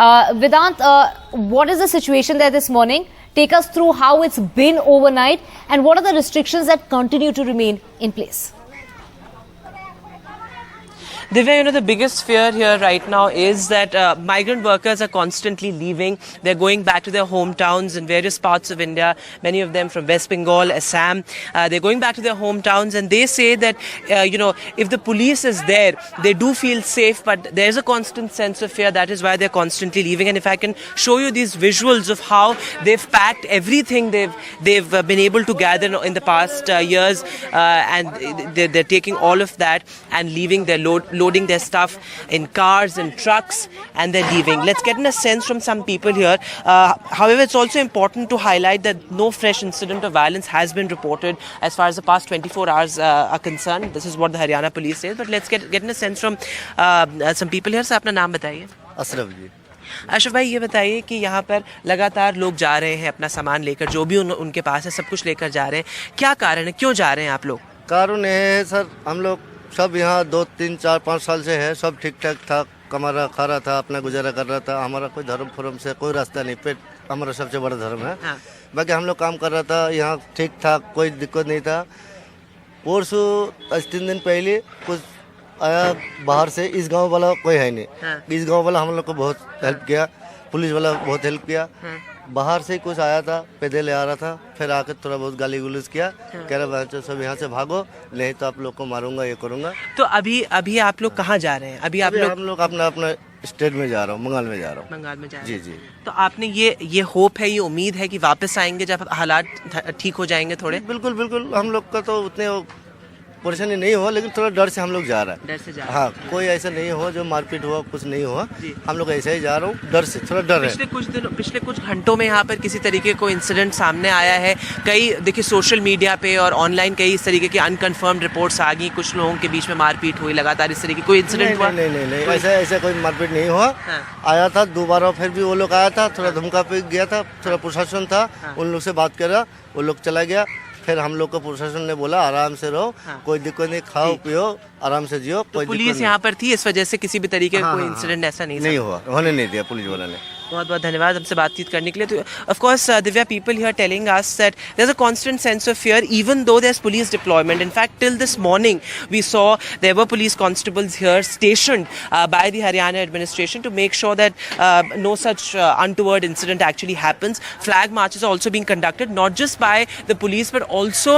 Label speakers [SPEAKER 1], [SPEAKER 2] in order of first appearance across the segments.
[SPEAKER 1] Vedant, what is the situation there this morning? Take us through how it's been overnight and what are the restrictions that continue to remain in place.
[SPEAKER 2] Divya, the biggest fear here right now is that migrant workers are constantly leaving. They're going back to their hometowns in various parts of India, many of them from West Bengal, Assam. They're going back to their hometowns and they say that, if the police is there, they do feel safe, but there's a constant sense of fear. That is why they're constantly leaving. And if I can show you these visuals of how they've packed everything they've been able to gather in the past years, and they're taking all of that and leaving their loading their stuff in cars and trucks, and they're leaving. Let's get in a sense from some people here. However, it's also important to highlight that no fresh incident of violence has been reported as far as the past 24 hours are concerned. This is what the Haryana police says. But let's get in a sense from some people here. Sir अपना नाम बताइए.
[SPEAKER 3] अशरफ जी.
[SPEAKER 2] अशरफ भाई, ये बताइए कि यहाँ पर लगातार लोग जा रहे हैं अपना सामान लेकर, जो भी उनके पास है सब कुछ लेकर जा रहे हैं. क्या कारण है, क्यों जा रहे हैं आप लोग?
[SPEAKER 3] कारण है सर, हम लोग सब यहाँ 2, 3, 4, 5 साल से है, सब ठीक ठाक था, कमारा खा रहा था, अपना गुजारा कर रहा था. हमारा कोई धर्म फर्म से कोई रास्ता नहीं, पेट हमारा सबसे बड़ा धर्म है.
[SPEAKER 2] हाँ.
[SPEAKER 3] बाकी हम लोग काम कर रहा था यहाँ ठीक ठाक, कोई दिक्कत नहीं था. परसों 3 दिन पहले कुछ आया बाहर से, इस गांव वाला कोई है नहीं.
[SPEAKER 2] हाँ.
[SPEAKER 3] इस गांव वाला हम लोग को बहुत हेल्प किया, पुलिस वाला बहुत हेल्प किया.
[SPEAKER 2] हाँ.
[SPEAKER 3] बाहर से कुछ आया था, पैदल आ रहा था, फिर आकर थोड़ा बहुत गाली गुलूज किया. कह रहा बच्चों सब यहाँ से भागो, नहीं तो आप लोग को मारूंगा, ये करूंगा.
[SPEAKER 2] तो अभी आप लोग कहाँ जा रहे हैं? अभी आप लोग?
[SPEAKER 3] हम लोग अपना स्टेट में जा रहा हूँ, बंगाल में जा रहा हूँ.
[SPEAKER 2] बंगाल में जा रहे
[SPEAKER 3] जी
[SPEAKER 2] हैं.
[SPEAKER 3] जी.
[SPEAKER 2] तो आपने ये होप है, ये उम्मीद है कि वापस आएंगे जब हालात ठीक हो जाएंगे थोड़े?
[SPEAKER 3] बिल्कुल बिल्कुल. हम लोग का तो उतने परेशानी नहीं हुआ, लेकिन थोड़ा डर से हम लोग जा रहा है.
[SPEAKER 2] डर से जा रहे हैं.
[SPEAKER 3] हाँ, कोई ऐसा नहीं हुआ जो मारपीट हुआ, कुछ नहीं हुआ. हम लोग ऐसे ही जा रहा हूँ, डर से, थोड़ा डर है.
[SPEAKER 2] पिछले कुछ घंटों में यहाँ पर किसी तरीके को इंसिडेंट सामने आया है. कई देखिए सोशल मीडिया पे और ऑनलाइन कई इस तरीके की अनकन्फर्म्ड रिपोर्ट्स आ गई, कुछ लोगों के बीच में मारपीट हुई लगातार, इस तरीके कोई इंसिडेंट हुआ?
[SPEAKER 3] नहीं, ऐसा कोई मारपीट नहीं हुआ. आया था दोबारा, फिर भी वो लोग आया था, थोड़ा धमका पे गया था, थोड़ा प्रशासन था, उन लोग से बात करा, वो लोग चला गया. फिर हम लोग को प्रशासन ने बोला आराम से रहो, कोई दिक्कत नहीं, खाओ पियो, आराम से जियो.
[SPEAKER 2] तो पुलिस यहाँ पर थी, इस वजह से किसी भी तरीके का कोई इंसिडेंट ऐसा नहीं
[SPEAKER 3] हुआ, होने नहीं दिया पुलिस वाला ने.
[SPEAKER 2] बहुत बहुत धन्यवाद हमसे बातचीत करने के लिए. तो of course Divya, people here telling us that there is a constant sense of fear even though there is police deployment. In fact till this morning we saw there were police constables here stationed by the Haryana administration to make sure that no such untoward incident actually happens. Flag marches are also being conducted not just by the police but also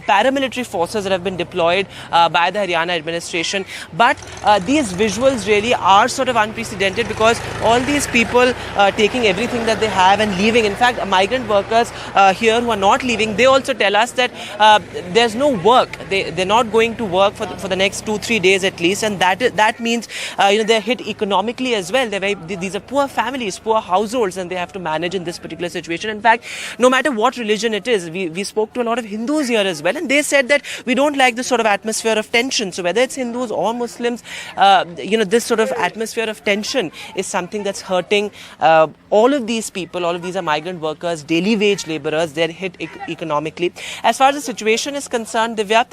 [SPEAKER 2] paramilitary forces that have been deployed by the Haryana administration. But these visuals really are sort of unprecedented because all these people taking everything that they have and leaving. In fact, migrant workers here who are not leaving, they also tell us that there's no work. They're not going to work for the next 2-3 days at least, and that means they're hit economically as well. These are poor families, poor households, and they have to manage in this particular situation. In fact, no matter what religion it is, we spoke to a lot of Hindus here as well, and they said that we don't like this sort of atmosphere of tension. So whether it's Hindus or Muslims, this sort of atmosphere of tension is something that's hurting all of these people. All of these are migrant workers, daily wage laborers. They're hit economically. As far as the situation is concerned, Divya,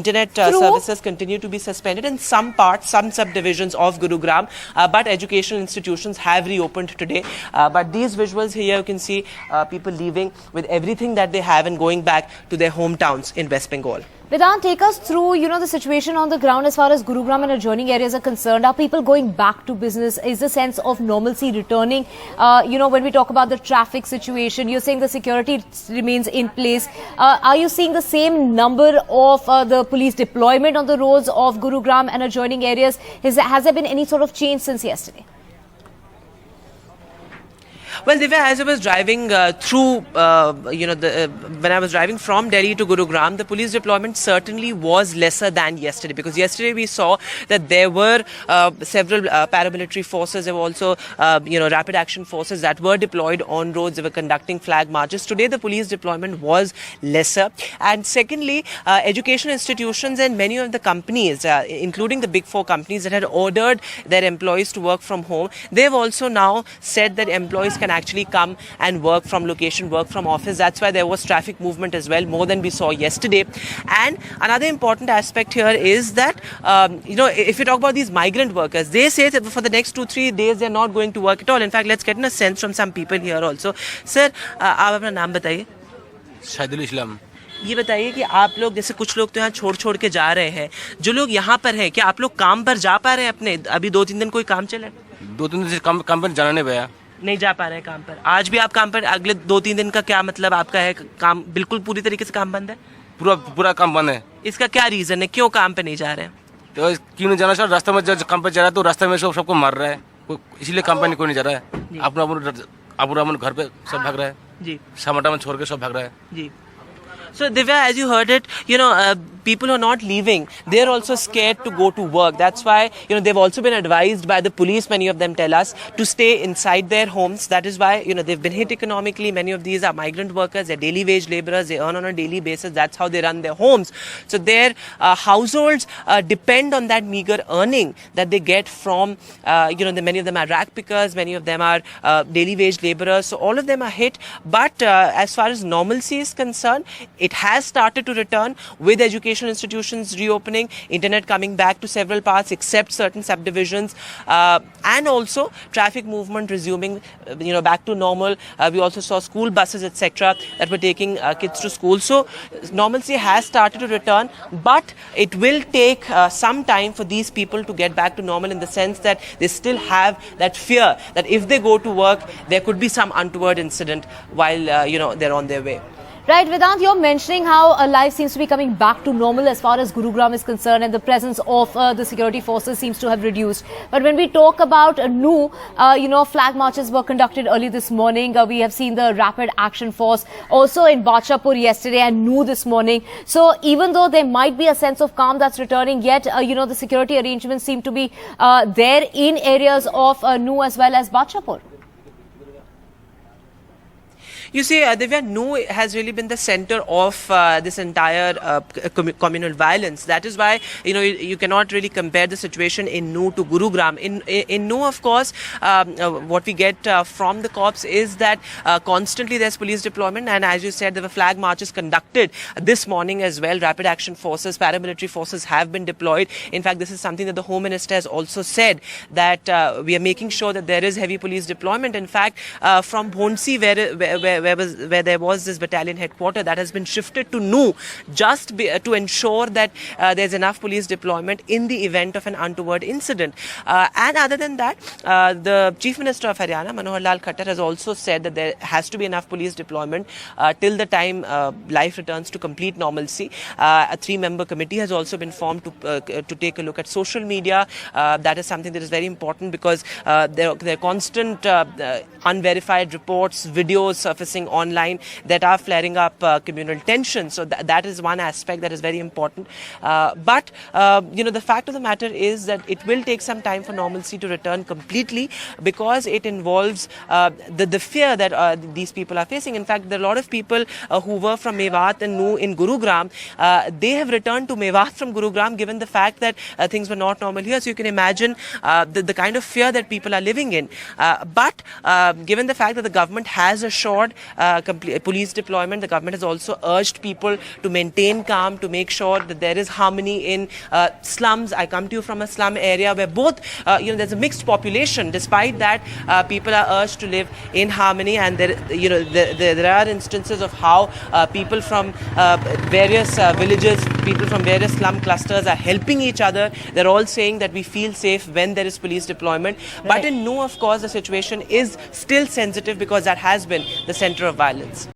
[SPEAKER 2] internet services continue to be suspended in some parts, some subdivisions of Gurugram, but educational institutions have reopened today. But these visuals here, you can see people leaving with everything that they have and going back to their hometowns in West Bengal.
[SPEAKER 1] Vedant, take us through, the situation on the ground as far as Gurugram and adjoining areas are concerned. Are people going back to business? Is the sense of normalcy returning? When we talk about the traffic situation, you're saying the security remains in place. Are you seeing the same number of the police deployment on the roads of Gurugram and adjoining areas? Has there been any sort of change since yesterday?
[SPEAKER 2] Well, Divya, as I was driving when I was driving from Delhi to Gurugram, the police deployment certainly was lesser than yesterday, because yesterday we saw that there were several paramilitary forces. There were also, rapid action forces that were deployed on roads. They were conducting flag marches. Today, the police deployment was lesser. And secondly, education institutions and many of the companies, including the big four companies that had ordered their employees to work from home, they've also now said that employees can can actually come and work from location, work from office. That's why there was traffic movement as well, more than we saw yesterday. And another important aspect here is that, if you talk about these migrant workers, they say that for the next 2-3 days, they're not going to work at all. In fact, let's get in a sense from some people here also. Sir, आप अपना नाम बताइए.
[SPEAKER 4] शाहिदुल इस्लाम.
[SPEAKER 2] ये बताइए कि आप लोग, जैसे कुछ लोग तो यहाँ छोड़ के जा रहे हैं, जो लोग यहाँ पर हैं, क्या आप लोग काम पर जा पा रहे हैं अपने? अभी 2-3 दिन कोई काम चला?
[SPEAKER 4] 2-3 दिन से काम पर जाना नहीं भैया.
[SPEAKER 2] नहीं जा पा रहे हैं काम पर. आज भी आप काम पर, अगले 2-3 दिन का क्या मतलब आपका है? काम बिल्कुल पूरी तरीके से काम बंद है?
[SPEAKER 4] पूरा काम बंद है.
[SPEAKER 2] इसका क्या रीजन है, क्यों काम पे नहीं जा रहे हैं?
[SPEAKER 4] तो क्यों नहीं जाना सर? रास्ते में जब काम पर जा रहा है तो रास्ते में सबको मार रहा है, इसीलिए काम पर कोई नहीं जा रहा है. अपना घर पे सब भाग रहा है जी. समाटा में छोड़ के सब भाग रहा है
[SPEAKER 2] जी. So Divya, as you heard it, people who are not leaving, they are also scared to go to work. That's why, they've also been advised by the police, many of them tell us, to stay inside their homes. That is why, they've been hit economically. Many of these are migrant workers, they're daily wage laborers, they earn on a daily basis. That's how they run their homes. So their households depend on that meager earning that they get from, many of them are rag pickers, many of them are daily wage laborers. So all of them are hit. But as far as normalcy is concerned, it has started to return with education institutions reopening, internet coming back to several parts except certain subdivisions, and also traffic movement resuming, back to normal. We also saw school buses, etc., that were taking kids to school. So normalcy has started to return, but it will take some time for these people to get back to normal, in the sense that they still have that fear that if they go to work, there could be some untoward incident while they're on their way.
[SPEAKER 1] Right, Vedant, you're mentioning how life seems to be coming back to normal as far as Gurugram is concerned, and the presence of the security forces seems to have reduced. But when we talk about Nuh, flag marches were conducted early this morning. We have seen the Rapid Action Force also in Bachapur yesterday and Nuh this morning. So even though there might be a sense of calm that's returning, yet, the security arrangements seem to be there in areas of Nuh as well as Bachapur.
[SPEAKER 2] You see, Divya, Nuh has really been the center of this entire communal violence. That is why, you cannot really compare the situation in Nuh to Gurugram. In Nuh, of course, what we get from the cops is that constantly there's police deployment, and as you said, there were flag marches conducted this morning as well. Rapid action forces, paramilitary forces have been deployed. In fact, this is something that the Home Minister has also said, that we are making sure that there is heavy police deployment. In fact, from Bhonsi, where there was this battalion headquarters, that has been shifted to Nuh, just to ensure that there's enough police deployment in the event of an untoward incident. And other than that, the Chief Minister of Haryana, Manohar Lal Khattar, has also said that there has to be enough police deployment till the time life returns to complete normalcy. A 3-member committee has also been formed to take a look at social media. That is something that is very important, because there are constant unverified reports, videos surfacing online that are flaring up communal tension. So that is one aspect that is very important. But the fact of the matter is that it will take some time for normalcy to return completely, because it involves the fear that these people are facing. In fact, there are a lot of people who were from Mewat and Nuh in Gurugram. They have returned to Mewat from Gurugram, given the fact that things were not normal here. So you can imagine the kind of fear that people are living in. But given the fact that the government has assured complete police deployment, the government has also urged people to maintain calm, to make sure that there is harmony in slums. I come to you from a slum area where both, there's a mixed population. Despite that, people are urged to live in harmony, and there are instances of how people from various villages, people from various slum clusters are helping each other. They're all saying that we feel safe when there is police deployment. Right. But in Nuh, of course, the situation is still sensitive, because that has been the center of violence.